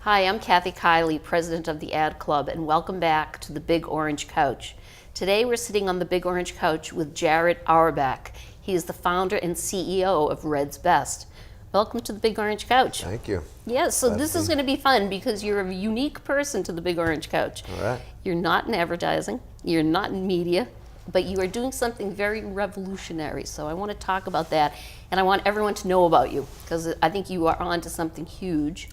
Hi, I'm Kathy Kiley, president of the Ad Club, and welcome back to the Big Orange Couch. Today we're sitting on the Big Orange Couch with Jared Auerbach. He is the founder and CEO of Red's Best. Welcome to the Big Orange Couch. Thank you. Yeah, so this is going to be fun because you're a unique person to the Big Orange Couch. All right. You're not in advertising, you're not in media, but you are doing something very revolutionary. So I want to talk about that, and I want everyone to know about you because I think you are onto something huge.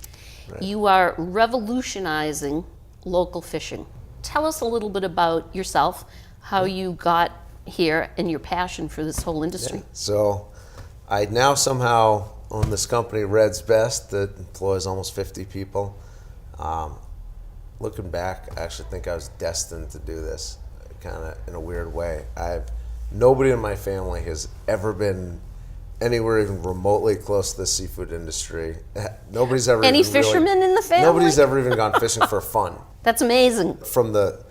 Right. You are revolutionizing local fishing. Tell us a little bit about yourself, how you got here, and your passion for this whole industry. Yeah. So I now somehow own this company, Red's Best, that employs almost 50 people. Looking back, I actually think I was destined to do this, kind of in a weird way. Nobody in my family has ever been anywhere even remotely close to the seafood industry. Nobody's ever Any fishermen in the family? Nobody's ever even gone fishing for fun. That's amazing. From the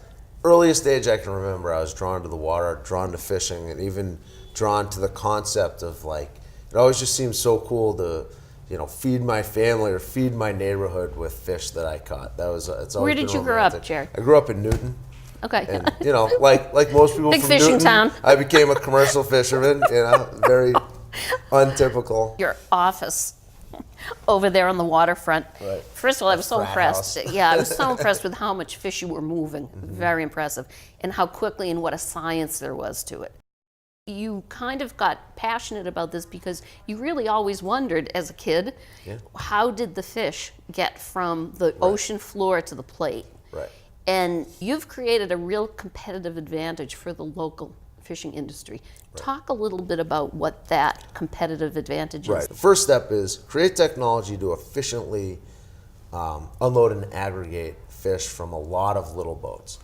earliest age I can remember, I was drawn to the water, drawn to fishing, and even drawn to the concept of, like, it always just seemed so cool to, feed my family or feed my neighborhood with fish that I caught. It's always Where did you grow up, Jared? I grew up in Newton. Okay. And, like most people Big from fishing Newton, town. I became a commercial fisherman, very untypical. Your office over there on the waterfront. Right. First of all, I was so Frat impressed. house. Yeah, I was so impressed with how much fish you were moving. Very impressive. And how quickly and what a science there was to it. You kind of got passionate about this because you really always wondered as a kid, how did the fish get from the ocean floor to the plate? Right. And you've created a real competitive advantage for the local fishing industry. Right. Talk a little bit about what that competitive advantage is. Right. The first step is create technology to efficiently unload and aggregate fish from a lot of little boats.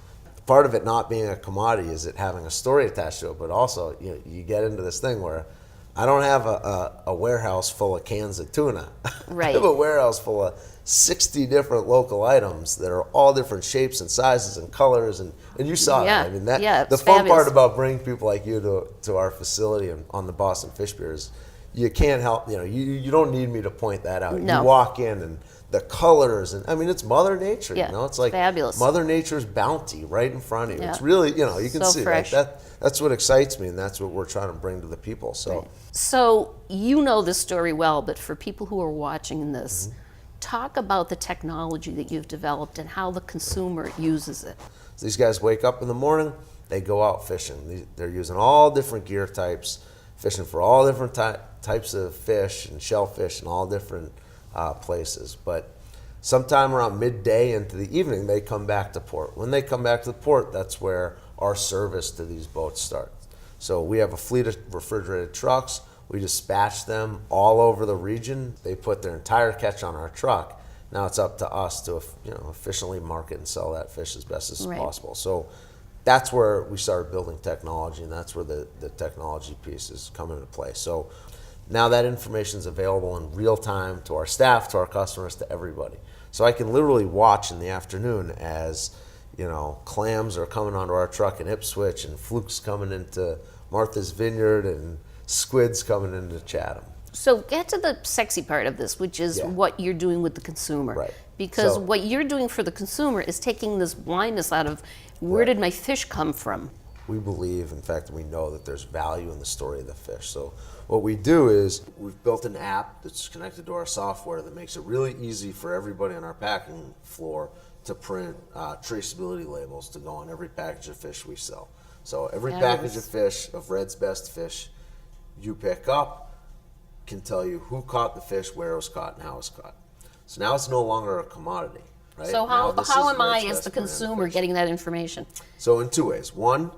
Part of it not being a commodity is it having a story attached to it, but also you get into this thing where I don't have a warehouse full of cans of tuna. Right. I have a warehouse full of 60 different local items that are all different shapes and sizes and colors, and you saw that. I mean, the fun part about bringing people like you to our facility on the Boston Fish Pier is you can't help, you don't need me to point that out. No. You walk in and the colors, and I mean, it's Mother Nature, it's like fabulous. Mother Nature's bounty right in front of you. Yeah. It's really, you can so see fresh. that's what excites me, and that's what we're trying to bring to the people. So, So you know this story well, but for people who are watching this, talk about the technology that you've developed and how the consumer uses it. So these guys wake up in the morning, they go out fishing. They're using all different gear types, fishing for all different types of fish and shellfish and all different places. But sometime around midday into the evening, they come back to port. When they come back to the port, that's where our service to these boats starts. So we have a fleet of refrigerated trucks. We dispatch them all over the region. They put their entire catch on our truck. Now it's up to us to efficiently market and sell that fish as best as possible. So that's where we started building technology, and that's where the technology pieces come into play. So now that information is available in real time to our staff, to our customers, to everybody. So I can literally watch in the afternoon as clams are coming onto our truck in Ipswich, and flukes coming into Martha's Vineyard, and squids coming into Chatham. So get to the sexy part of this, which is what you're doing with the consumer. Right. Because what you're doing for the consumer is taking this blindness out of where did my fish come from? We believe, in fact, we know that there's value in the story of the fish. So what we do is we've built an app that's connected to our software that makes it really easy for everybody on our packing floor to print traceability labels to go on every package of fish we sell. So every package of fish, of Red's Best fish you pick up, can tell you who caught the fish, where it was caught, and how it was caught. So now it's no longer a commodity, right? So how am I, as the consumer, getting that information? So in two ways. One,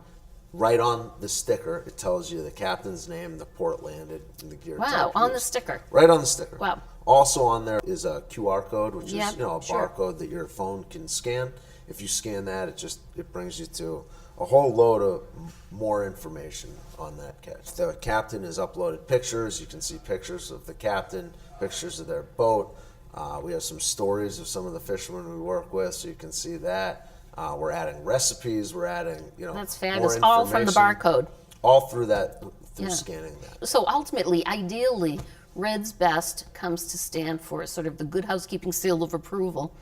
right on the sticker, it tells you the captain's name, the port landed, and the gear type. Wow, on the sticker. Right on the sticker. Wow. Also on there is a QR code, which is a sure. barcode that your phone can scan. If you scan that, it brings you to a whole load of more information on that catch. The captain has uploaded pictures. You can see pictures of the captain, pictures of their boat. We have some stories of some of the fishermen we work with, so you can see that. We're adding recipes. We're adding, That's fabulous. More all from the barcode. All through that, through scanning that. So ultimately, ideally, Red's Best comes to stand for sort of the Good Housekeeping seal of approval.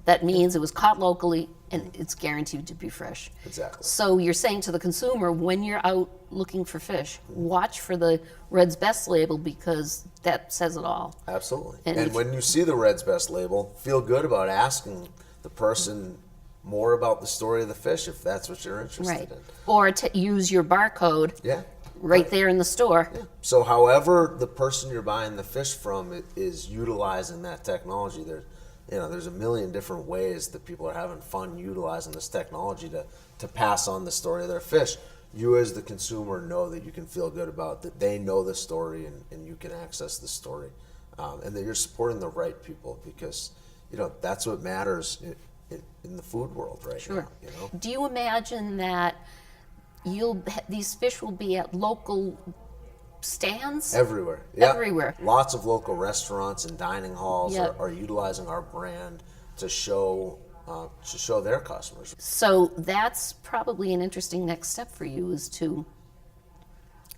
That means it was caught locally and it's guaranteed to be fresh. Exactly. So you're saying to the consumer, when you're out looking for fish, watch for the Red's Best label because that says it all. Absolutely. And And if- when you see the Red's Best label, feel good about asking the person more about the story of the fish if that's what you're interested Right. in. Or to use your barcode Yeah. right there in the store. Yeah. So however the person you're buying the fish from is utilizing that technology, there's a million different ways that people are having fun utilizing this technology to pass on the story of their fish. You as the consumer know that you can feel good about that they know the story and you can access the story. And that you're supporting the right people because, that's what matters in the food world right Sure. now. Do you imagine that these fish will be at local stands? Everywhere. Yeah. Everywhere. Lots of local restaurants and dining halls Yep. are utilizing our brand to show their customers. So that's probably an interesting next step for you is to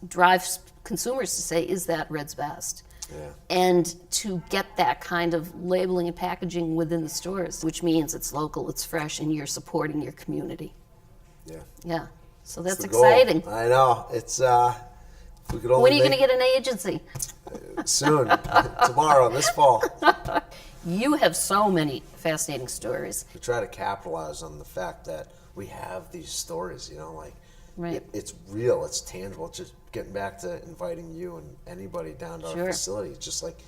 drive consumers to say, is that Red's Best? Yeah. And to get that kind of labeling and packaging within the stores, which means it's local, it's fresh, and you're supporting your community. Yeah. Yeah. So that's The goal. exciting. I know. It's if we could only When are you going make to get an agency? it soon. Tomorrow, this fall. You have so many fascinating stories. We try to capitalize on the fact that we have these stories, Right. it's real, it's tangible. It's just getting back to inviting you and anybody down to Sure. our facility. It's just like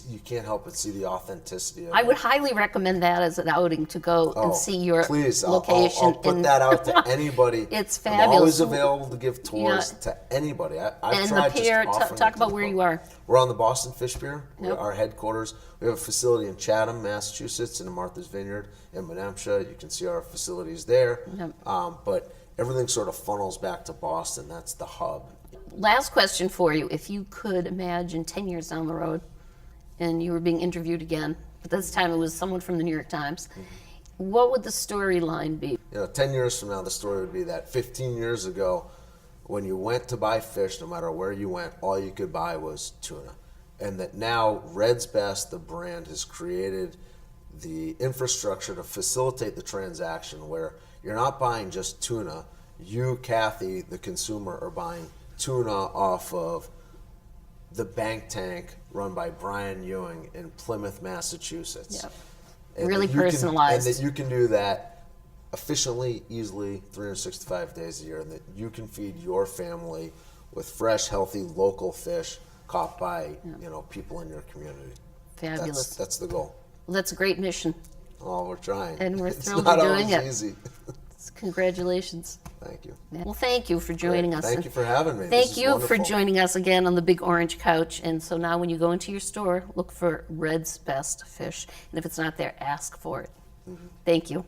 you can't help but see the authenticity of I it. would highly recommend that as an outing to go and see your please, location. I'll put and- that out to anybody. It's I'm always fabulous. available to give tours Yeah. to anybody. I've And the tried pier, just offering talk it to about the where public. you are. We're on the Boston Fish Pier. Yep. Our headquarters. We have a facility in Chatham, Massachusetts, and in Martha's Vineyard in Menemsha. You can see our facilities there. Yep. But everything sort of funnels back to Boston. That's the hub. Last question for you. If you could imagine 10 years down the road and you were being interviewed again, but this time it was someone from the New York Times, what would the storyline be? 10 years from now, the story would be that 15 years ago, when you went to buy fish, no matter where you went, all you could buy was tuna. And that now Red's Best, the brand, has created the infrastructure to facilitate the transaction where you're not buying just tuna. You, Kathy, the consumer, are buying tuna off of the bank tank run by Brian Ewing in Plymouth, Massachusetts. Yep. And Really that you can- personalized. and that you can do that efficiently, easily, 365 days a year, and that you can feed your family with fresh, healthy, local fish caught by people in your community. Fabulous. That's the goal. Well, that's a great mission. Oh, we're trying. And we're It's thrilled not you're doing always it. easy. Congratulations. Thank you. Well, thank you for joining us. Thank you for having me. This Thank is you for wonderful. joining us again on the Big Orange Couch. And so now when you go into your store, look for Red's Best Fish. And if it's not there, ask for it. Thank you.